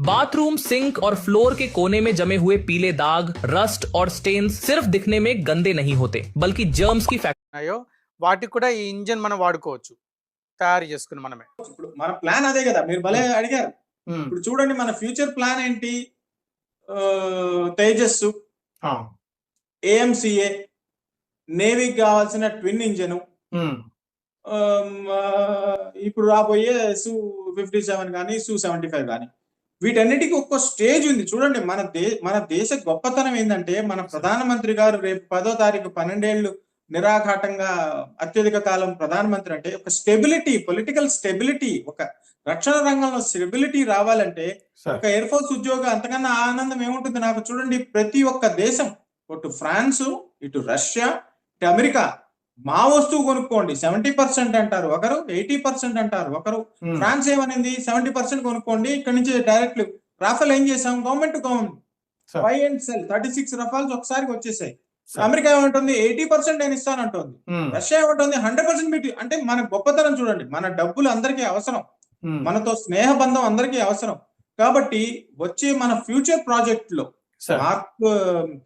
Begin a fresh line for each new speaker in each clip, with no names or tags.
Bathroom, sink और floor के कोने में जमे हुए पीले दाग, रस्ट और स्टेन्स सिर्फ दिखने में गंदे नहीं होते, बल्कि जर्म्स की
ఉన్నాయో వాటికి కూడా ఈ ఇంజిన్ మనం వాడుకోవచ్చు తయారు చేసుకుని మనమే.
ఇప్పుడు మన ప్లాన్ అదే కదా, మీరు భలే అడిగారు.
ఉమ్,
ఇప్పుడు చూడండి, మన ఫ్యూచర్ ప్లాన్ ఏంటి? తేజస్సు,
ఆ,
ఏఎంసీఏ, నేవీకి కావాల్సిన ట్విన్ ఇంజన్,
ఉమ్,
ఇప్పుడు రాబోయే Su-57 కానీ Su-75 కానీ, వీటన్నిటికీ ఒక్క స్టేజ్ ఉంది. చూడండి, మన దేశ గొప్పతనం ఏంటంటే, మన ప్రధానమంత్రి గారు రేపు 10వ తారీఖు 12 ఏళ్ళు నిరాఘాటంగా అత్యధిక కాలం ప్రధానమంత్రి అంటే ఒక స్టెబిలిటీ, పొలిటికల్ స్టెబిలిటీ, ఒక రక్షణ రంగంలో స్టెబిలిటీ రావాలంటే ఒక ఎయిర్ ఫోర్స్ ఉద్యోగం అంతకన్నా ఆనందం ఏముంటుంది నాకు? చూడండి, ప్రతి ఒక్క దేశం, ఇటు ఫ్రాన్స్, ఇటు రష్యా, ఇటు అమెరికా, మా వస్తువు కొనుక్కోండి 70% అంటారు ఒకరు, 80% అంటారు ఒకరు. ఫ్రాన్స్ ఏమనింది? 70% కొనుక్కోండి, ఇక్కడ నుంచి డైరెక్ట్. రాఫెల్ ఏం చేసాం? Government to government, by and cell 36 రఫాల్స్ ఒకసారికి వచ్చేసాయి. అమెరికా ఏమంటుంది? 80% నేను ఇస్తానంటుంది. రష్యా ఏమంటుంది? 100% మీకు. అంటే మన గొప్పతనం చూడండి, మన డబ్బులు అందరికీ అవసరం, మనతో స్నేహబంధం అందరికీ అవసరం. కాబట్టి వచ్చే మన ఫ్యూచర్ ప్రాజెక్ట్ లో మార్క్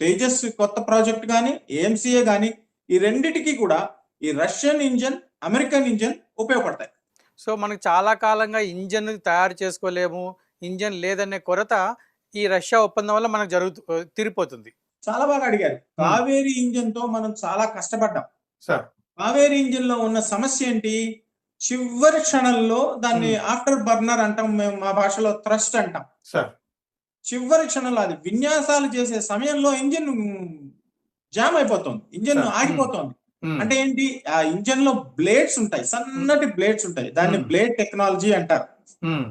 తేజస్ కొత్త ప్రాజెక్ట్ కానీ ఏఎంసీఏ కానీ, ఈ రెండిటికి కూడా ఈ రష్యన్ ఇంజన్, అమెరికన్ ఇంజన్ ఉపయోగపడతాయి.
సో మనకు చాలా కాలంగా ఇంజన్ తయారు చేసుకోలేము, ఇంజన్ లేదనే కొరత ఈ రష్యా ఒప్పందం వల్ల మనకు తీరిపోతుంది.
చాలా బాగా అడిగారు. కావేరీ ఇంజన్ తో మనం చాలా కష్టపడ్డాం. కావేరీ ఇంజన్ లో ఉన్న సమస్య ఏంటి? చివరి క్షణంలో దాన్ని ఆఫ్టర్ బర్నర్ అంటాం మేము, మా భాషలో థ్రస్ట్ అంటాం. చివరి క్షణంలో అది విన్యాసాలు చేసే సమయంలో ఇంజిన్ జామ్ అయిపోతుంది, ఇంజిన్ ఆగిపోతుంది. అంటే ఏంటి? ఆ ఇంజిన్ లో బ్లేడ్స్ ఉంటాయి, సన్నటి బ్లేడ్స్ ఉంటాయి, దాన్ని బ్లేడ్ టెక్నాలజీ అంటారు.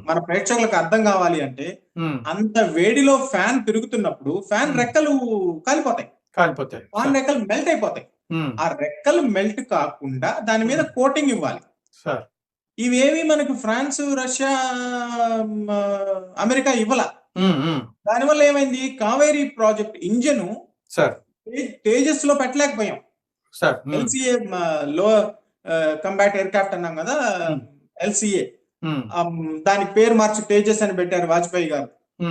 మన ప్రేక్షకులకు అర్థం కావాలి అంటే, అంత వేడిలో ఫ్యాన్ తిరుగుతున్నప్పుడు ఫ్యాన్ రెక్కలు కాలిపోతాయి, ఫ్యాన్ రెక్కలు మెల్ట్ అయిపోతాయి. ఆ రెక్కలు మెల్ట్ కాకుండా దాని మీద కోటింగ్ ఇవ్వాలి. ఇవేవి మనకు ఫ్రాన్స్, రష్యా, అమెరికా ఇవ్వాల. దానివల్ల ఏమైంది? కావేరీ ప్రాజెక్ట్ ఇంజన్ తేజస్ లో పెట్టలేకపోయాం. ఎల్సిఏ లో కంబాట్ ఎయిర్క్రాఫ్ట్ అన్నాం కదా, ఎల్సిఏ, దానికి పేరు మార్చి తేజస్ అని పెట్టారు వాజ్పేయి గారు.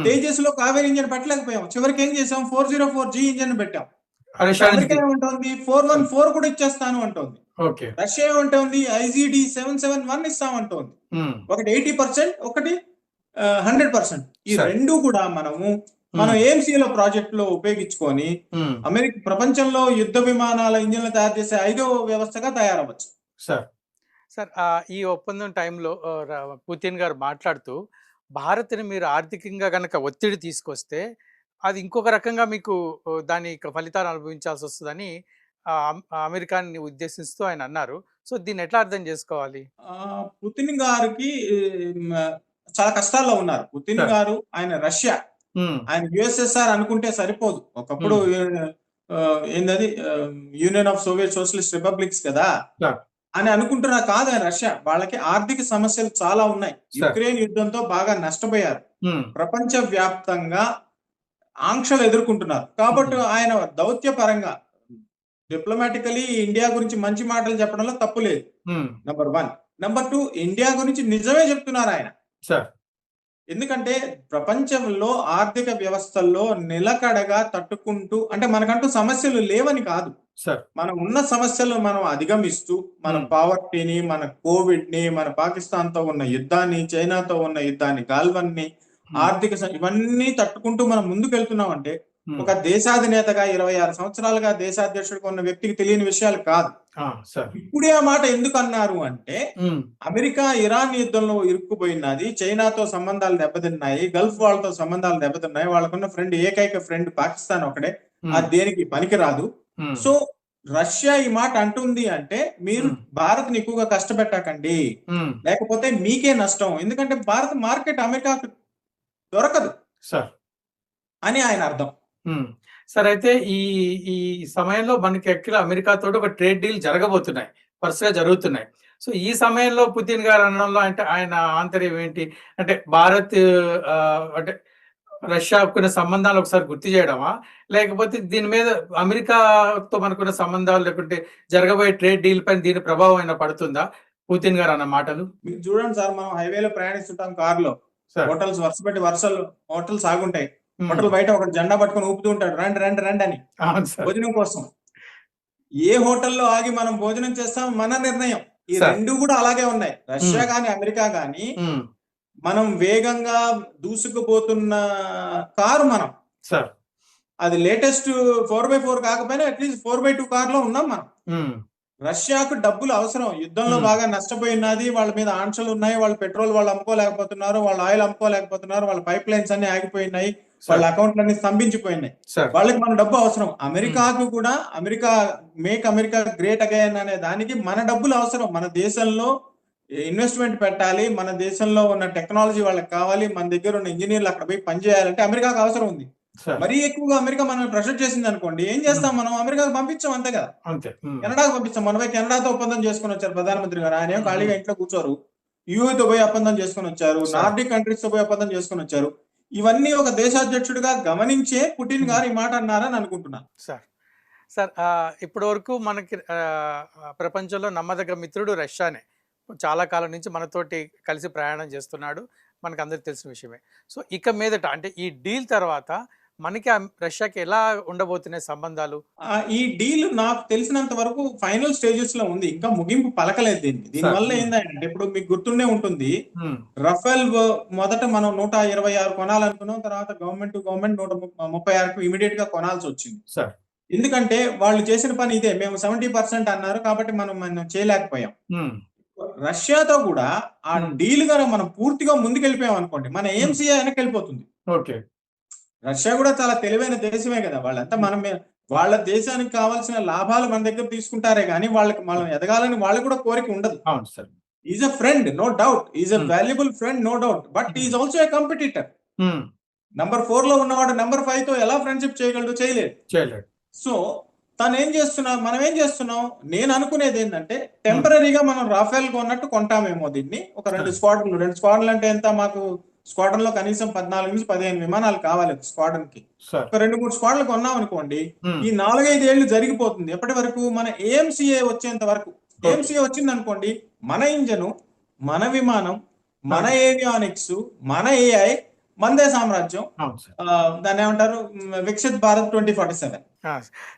తేజస్ లో కావేరీ ఇంజన్ పెట్టలేకపోయాం. చివరికి ఏం చేసాం? 404G ఇంజన్ పెట్టాం. అమెరికా ఏమంటుంది? 414 కూడా ఇచ్చేస్తాను అంటోంది. రష్యా ఏమంటోంది? IGD 771 ఇస్తామంటోంది. ఒకటి 80%, ఒకటి 100%. ఈ రెండు కూడా మనం ఏఎంసీలో ప్రాజెక్ట్ లో ఉపయోగించుకొని అమెరికా ప్రపంచంలో యుద్ధ విమానాల ఇంజన్లు తయారు చేసే 5వ వ్యవస్థగా తయారవచ్చు.
సార్, ఈ ఒప్పందం టైంలో పుతిన్ గారు మాట్లాడుతూ, భారత్ని మీరు ఆర్థికంగా గనక ఒత్తిడి తీసుకొస్తే అది ఇంకొక రకంగా మీకు దాని ఫలితాలు అనుభవించాల్సి వస్తుందని అమెరికాని ఉద్దేశిస్తూ ఆయన అన్నారు. సో దీన్ని ఎట్లా అర్థం చేసుకోవాలి?
పుతిన్ గారికి చాలా కష్టాల్లో ఉన్నారు. పుతిన్ గారు, ఆయన రష్యా, ఆయన యుఎస్ఎస్ఆర్ అనుకుంటే సరిపోదు. ఒకప్పుడు ఏందది, union of Soviet socialist republics కదా అని అనుకుంటున్నా. కాదు, ఆయన రష్యా. వాళ్ళకి ఆర్థిక సమస్యలు చాలా ఉన్నాయి. యుక్రెయిన్ యుద్ధంతో బాగా నష్టపోయారు, ప్రపంచ వ్యాప్తంగా ఆంక్షలు ఎదుర్కొంటున్నారు. కాబట్టి ఆయన దౌత్యపరంగా డిప్లొమాటికలీ ఇండియా గురించి మంచి మాటలు చెప్పడంలో తప్పు లేదు, నంబర్ 1. నంబర్ 2, ఇండియా గురించి నిజమే చెప్తున్నారు ఆయన. ఎందుకంటే ప్రపంచంలో ఆర్థిక వ్యవస్థల్లో నిలకడగా తట్టుకుంటూ, అంటే మనకంటూ సమస్యలు లేవని కాదు, మనం ఉన్న సమస్యలు మనం అధిగమిస్తూ, మన పావర్టీని, మన కోవిడ్ ని, మన పాకిస్తాన్ తో ఉన్న యుద్ధాన్ని, చైనాతో ఉన్న యుద్ధాన్ని, గాల్వన్ని, ఆర్థిక ఇవన్నీ తట్టుకుంటూ మనం ముందుకు వెళ్తున్నాం. అంటే ఒక దేశాధినేతగా 26 సంవత్సరాలుగా దేశాధ్యక్షుడిగా ఉన్న వ్యక్తికి తెలియని విషయాలు కాదు. ఇప్పుడే ఆ మాట ఎందుకు అన్నారు అంటే, అమెరికా ఇరాన్ యుద్ధంలో ఇరుక్కుపోయినది, చైనాతో సంబంధాలు దెబ్బతిన్నాయి, గల్ఫ్ వాళ్ళతో సంబంధాలు దెబ్బతిన్నాయి, వాళ్ళకున్న ఏకైక ఫ్రెండ్ పాకిస్తాన్ ఒకడే, అది దేనికి పనికిరాదు. సో రష్యా ఈ మాట అంటుంది అంటే, మీరు భారత్ ని ఎక్కువగా కష్టపెట్టకండి, లేకపోతే మీకే నష్టం, ఎందుకంటే భారత్ మార్కెట్ అమెరికాకు దొరకదు అని ఆయన అర్థం.
సరే, అయితే ఈ ఈ సమయంలో మనకి ఎక్కడ అమెరికాతో ఒక ట్రేడ్ డీల్ జరగబోతున్నాయి, వరుసగా జరుగుతున్నాయి. సో ఈ సమయంలో పుతిన్ గారు అనడంలో అంటే ఆయన ఆంతర్యం ఏంటి? అంటే భారత్ అంటే రష్యాకున్న సంబంధాలు ఒకసారి గుర్తు చేయడమా, లేకపోతే దీని మీద అమెరికాతో మనకున్న సంబంధాలు, లేకుంటే జరగబోయే ట్రేడ్ డీల్ పైన దీని ప్రభావం అయినా పడుతుందా పుతిన్ గారు అన్న మాటలు?
మీరు చూడండి సార్, మనం హైవేలో ప్రయాణిస్తుంటాం, కారులో.
సార్.
హోటల్స్ వరుస పెట్టి హోటల్స్ ఆగుంటాయి.
ఉమ్.
హోటల్ బయట ఒక జెండా పట్టుకొని ఊపుతూ ఉంటాడు, రండి రండి రండి అని
అవును సార్.
భోజనం కోసం. ఏ హోటల్లో ఆగి మనం భోజనం చేస్తాం మన నిర్ణయం. ఈ
సార్.
రెండు కూడా అలాగే ఉన్నాయి. రష్యా గాని అమెరికా గాని
ఉమ్.
మనం వేగంగా దూసుకుపోతున్న కారు మనం.
సార్.
అది లేటెస్ట్ 4x4 కాకపోయినా అట్లీస్ట్ 4x2 కార్ లో ఉన్నాం మనం.
ఉమ్.
రష్యాకు డబ్బులు అవసరం, యుద్ధంలో
Hmm.
బాగా నష్టపోయినది, వాళ్ళ మీద ఆంక్షలు ఉన్నాయి, వాళ్ళ పెట్రోల్ వాళ్ళు అమ్ముకోలేకపోతున్నారు, వాళ్ళ ఆయిల్ అమ్ముకోలేకపోతున్నారు, వాళ్ళ పైప్ లైన్స్ అన్ని ఆగిపోయినాయి, వాళ్ళ అకౌంట్లన్నీ స్తంభించిపోయినాయి.
సార్.
వాళ్ళకి మన డబ్బు అవసరం. అమెరికాకు కూడా మేక్ అమెరికా గ్రేట్ అగైన్ అనే దానికి మన డబ్బులు అవసరం. మన దేశంలో ఇన్వెస్ట్మెంట్ పెట్టాలి, మన దేశంలో ఉన్న టెక్నాలజీ వాళ్ళకి కావాలి, మన దగ్గర ఉన్న ఇంజనీర్లు అక్కడ పోయి పనిచేయాలంటే అమెరికాకు అవసరం ఉంది.
సార్.
మరీ ఎక్కువగా అమెరికా మనం ప్రెషర్ చేసింది అనుకోండి, ఏం చేస్తాం మనం? అమెరికాకు పంపించాం అంతే కదా.
అంతే. ఉమ్.
కెనడాకు పంపిస్తాం. మన పోయి కెనడాతో ఒప్పందం చేసుకుని వచ్చారు ప్రధానమంత్రి గారు. ఆయన ఏం ఖాళీగా ఇంట్లో కూర్చోరు. యూఏతో పోయి ఒప్పందం చేసుకుని వచ్చారు,
సార్.
నార్డిక్ కంట్రీస్ తో పోయి ఒప్పందం చేసుకుని వచ్చారు. ఇవన్నీ ఒక దేశాధ్యక్షుడిగా గమనించే పుటిన్ గారు ఈ మాట అన్నారని అనుకుంటున్నాను.
సార్ సార్ ఇప్పటి వరకు మనకి ప్రపంచంలో నమ్మదగ్గ మిత్రుడు రష్యానే. చాలా కాలం నుంచి మనతోటి కలిసి ప్రయాణం చేస్తున్నాడు, మనకు అందరికి తెలిసిన విషయమే. సో ఇక మీదట అంటే ఈ డీల్ తర్వాత మనకి రష్యాకి ఎలా ఉండబోతున్నాయి సంబంధాలు?
ఈ డీల్ నాకు తెలిసినంత వరకు ఫైనల్ స్టేజెస్ లో ఉంది, ఇంకా ముగింపు పలకలేదు దీనికి. దీనివల్ల ఏంటంటే ఇప్పుడు మీకు గుర్తుండే ఉంటుంది,
ఉమ్.
రఫేల్ మొదట మనం 126 కొనాలనుకున్నాం, తర్వాత గవర్నమెంట్ టు గవర్నమెంట్ 136కు ఇమీడియట్ గా కొనాల్సి వచ్చింది.
సార్.
ఎందుకంటే వాళ్ళు చేసిన పని ఇదే, మేము 70% అన్నారు కాబట్టి మనం చేయలేకపోయాం.
ఉమ్.
రష్యాతో కూడా ఆ డీల్ గా మనం పూర్తిగా ముందుకెళ్ళిపోయాం అనుకోండి, మన ఏఎంసీఏ వెనక్కి వెళ్ళిపోతుంది.
ఓకే.
రష్యా కూడా చాలా తెలివైన దేశమే కదా. వాళ్ళంతా వాళ్ళ దేశానికి కావాల్సిన లాభాలు మన దగ్గర తీసుకుంటారే కానీ వాళ్ళకి మనం ఎదగాలని వాళ్ళకి కూడా కోరిక ఉండదు.
అవును sir.
Is a friend no doubt, is a valuable friend no doubt, but is also a competitor. Number 4 లో ఉన్నవాడు నంబర్ 5 తో ఎలా ఫ్రెండ్షిప్ చేయగలడు? చేయలేడు. సో తను ఏం చేస్తున్నాం, మనం ఏం చేస్తున్నాం, నేను అనుకునేది ఏంటంటే టెంపరీగా మనం రాఫెల్ కొన్నట్టు కొంటామేమో దీన్ని. ఒక 2 స్క్వాడ్రన్లు అంటే ఎంత, మాకు స్క్వాడ్రన్ లో కనీసం 14 నుంచి 15 విమానాలు కావాలి స్క్వాడ్రన్ కి. ఒక 2-3 స్క్వాడ్లు కొన్నాం అనుకోండి, ఈ 4-5 ఏళ్ళు జరిగిపోతుంది. ఎప్పటి వరకు? మన ఏఎంసీఏ వచ్చేంత వరకు. ఏఎంసీఏ వచ్చింది అనుకోండి, మన ఇంజను, మన విమానం, మన ఏవియానిక్స్, మన ఏఐ, మందే సామ్రాజ్యం. దాన్ని ఏమంటారు, వికసిత్ భారత్ 2047.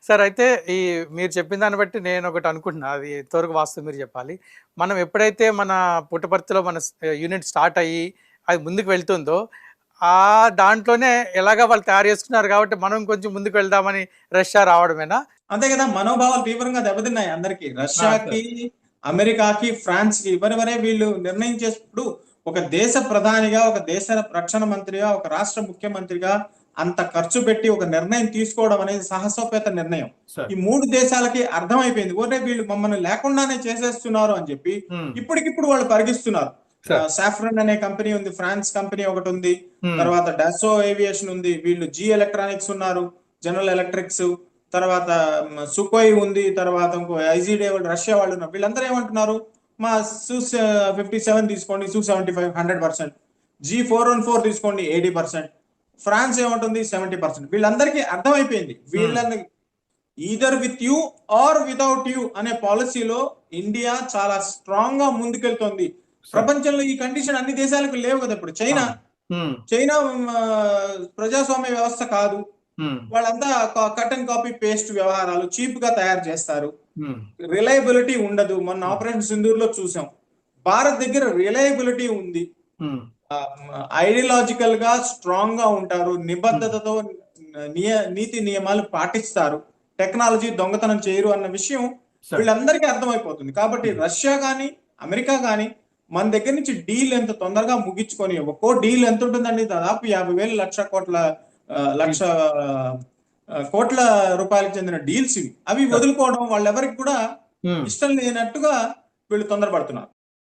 సార్ అయితే ఈ మీరు చెప్పిన దాన్ని బట్టి నేను ఒకటి అనుకుంటున్నా, అది ఎంతవరకు వాస్తవం మీరు చెప్పాలి. మనం ఎప్పుడైతే మన పుట్టపర్తిలో మన యూనిట్ స్టార్ట్ అయ్యి అది ముందుకు వెళ్తుందో ఆ దాంట్లోనే ఎలాగా వాళ్ళు తయారు చేసుకున్నారు కాబట్టి మనం కొంచెం ముందుకు వెళ్దామని రష్యా రావడమేనా?
అంతే కదా, మనోభావాలు తీవ్రంగా దెబ్బతిన్నాయి అందరికి. రష్యాకి, అమెరికాకి, ఫ్రాన్స్ కి ఎవరెవరే వీళ్ళు నిర్ణయం చేసినప్పుడు ఒక దేశ ప్రధానిగా, ఒక దేశ రక్షణ మంత్రిగా, ఒక రాష్ట్ర ముఖ్యమంత్రిగా అంత ఖర్చు పెట్టి ఒక నిర్ణయం తీసుకోవడం అనేది సాహసోపేత నిర్ణయం. ఈ 3 దేశాలకి అర్థమైపోయింది, ఓరే వీళ్ళు మమ్మల్ని లేకుండానే చేసేస్తున్నారు అని చెప్పి ఇప్పటికిప్పుడు వాళ్ళు పరిగిస్తున్నారు. సాఫ్రన్ అనే కంపెనీ ఉంది, ఫ్రాన్స్ కంపెనీ ఒకటి ఉంది, తర్వాత డాసో ఏవియేషన్ ఉంది, వీళ్ళు జీ ఎలక్ట్రానిక్స్ ఉన్నారు, జనరల్ ఎలక్ట్రిక్స్, తర్వాత సుకోయ్ ఉంది, తర్వాత ఇంకో ఐజీడే వాళ్ళు రష్యా వాళ్ళు ఉన్నారు. వీళ్ళందరూ ఏమంటున్నారు, మా Su-57 తీసుకోండి, Su-75 100%, G414 తీసుకోండి 80%, ఫ్రాన్స్ ఏమంటుంది 70%. వీళ్ళందరికీ అర్థమైపోయింది వీళ్ళని either with you or without you అనే పాలసీలో ఇండియా చాలా స్ట్రాంగ్ గా ముందుకెళ్తోంది. ప్రపంచంలో ఈ కండిషన్ అన్ని దేశాలకు లేవు కదా. ఇప్పుడు చైనా ప్రజాస్వామ్య వ్యవస్థ కాదు, వాళ్ళంతా కట్ అండ్ కాపీ పేస్ట్ వ్యవహారాలు, చీప్ గా తయారు చేస్తారు, రిలయబిలిటీ ఉండదు. మొన్న ఆపరేషన్ సింధూర్ లో చూసాం. భారత్ దగ్గర రిలయబిలిటీ ఉంది, ఐడియాలజికల్ గా స్ట్రాంగ్ గా ఉంటారు, నిబద్ధతతో నీతి నియమాలు పాటిస్తారు, టెక్నాలజీ దొంగతనం చేయరు అన్న విషయం వీళ్ళందరికీ అర్థమైపోతుంది. కాబట్టి రష్యా గాని అమెరికా గాని మన దగ్గర నుంచి డీల్ ఎంత తొందరగా ముగించుకొని, ఒక్కో డీల్ ఎంత ఉంటుందండి, దాదాపు 50,000 లక్ష కోట్ల రూపాయలకు చెందిన డీల్స్ ఇవి. అవి వదులుకోవడం వాళ్ళెవరికి కూడా ఇష్టం లేనట్టుగా వీళ్ళు తొందరపడుతున్నారు.